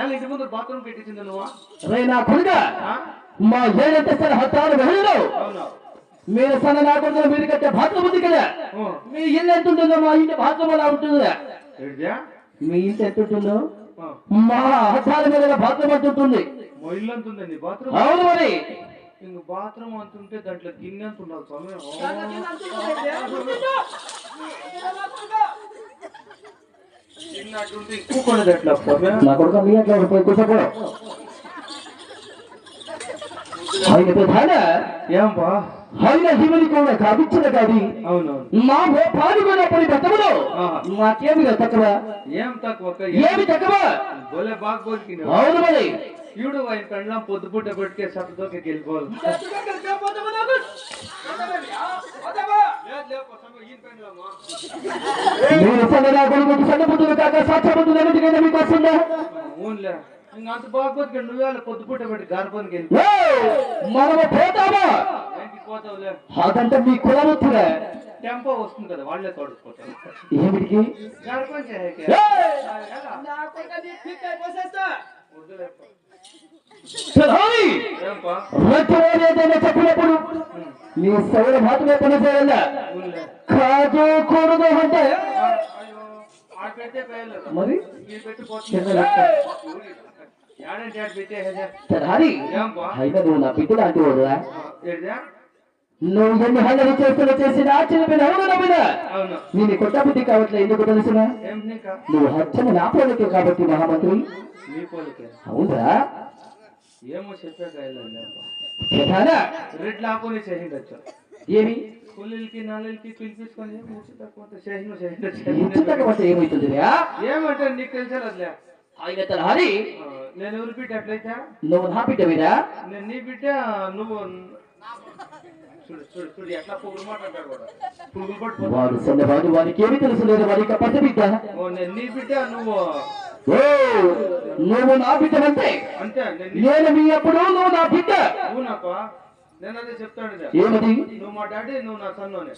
ఇంటి ముందు బాత్రూమ్ పెట్టించింది నువ్వు రే నా కొడుక మా ఏడంటే సరే హత్తాలు వెళ్ళరు మీరు సన్న నా కొడుకు మీరు కట్టే బాత్రూమ్ ఉంది కదా మీ ఇల్లు ఎంత ఉంటుందో మా ఇంటి బాత్రూమ్ అలా ఉంటుందా మీ ఇంటి ఎంత ఉంటుందో మా హత్తాల మీద బాత్రూమ్ అంత ఉంటుంది మా ఇల్లు అంత ఉందండి బాత్రూమ్ అవును మరి ఇంక బాత్రూమ్ అంతుంటే దాంట్లో గిన్నె అంత ఉండాలి సమయం నా కొడుకు మీ అట్లా పోయి కూర్చోపో ఆయన ప్రధాన ఏంపా ఆయన జీవుని కూడా కావించిన కాది అవునవును మా పాడుకున్నప్పటి గతములో మాకేమి తక్కువ ఏం తక్కువ ఏమి తక్కువ బోలే బాగా బోలికి అవును మరి ఈడు ఆయన పెళ్ళం పొద్దు పుట్ట పెట్టుకే సత్తోకి వెళ్ళిపోవాలి మీరు సన్న కొడుకు సన్న బుద్ధులు కాక సాక్ష బుద్ధులు అన్నిటికైనా మీకు వస్తుందా ఊన్లే ఇంక అంత బాగా బతికి నువ్వే పొద్దు పుట్ట పెట్టి గార్పానికి వెళ్ళి మనము పోతామా పోతావులే అదంటే మీ కులవచ్చురా టెంపో వస్తుంది కదా వాళ్ళే తోడుకుపోతారు ఏమిటికి గార్పం చెప్పినప్పుడు మీ సౌర మాత్రమే పని చేయాలా కాదు కూడదు అంటే మరి అయినా నువ్వు నా బిడ్డ లాంటి వాడురా నువ్వు ఎన్ని హల్లలు చేస్తున్నా చేసిన ఆశ్చర్యమైన అవునా నేను కొట్ట బుద్ధి కావట్లే ఎందుకు తెలుసునా నువ్వు హత్యను నా పోలికే కాబట్టి మహామంత్రి అవునా ఏమో చెప్పాక ప్రధాన రెడ్లు ఆపోని చేసిండొచ్చు ఏమి కూలీలకి నాలుగుకి పిలిపించుకొని ఏమవుతుంది ఏమంటే నీకు తెలిసేలే ఆయన తలహారి నేను ఎవరు బిడ్డ అట్లయితే నువ్వు నా బిడ్డ మీద నేను నీ బిడ్డ నువ్వు చూడు చూడు చూడు ఎట్లా పొగులు మాట్లాడతాడు కూడా పొగులు పట్టుకో వాడు సన్నవాడు వారికి ఏమి తెలుసు లేదు వాడికి పచ్చ బిడ్డ నేను నీ బిడ్డ నువ్వు నువ్వు నా బిడ్డ అంటే అంతే నేను మీ అప్పుడు నువ్వు నా బిడ్డ అవునాపా నేను అదే చెప్తాడు ఏమిటి నువ్వు మా డాడీ నువ్వు నా సన్నోనే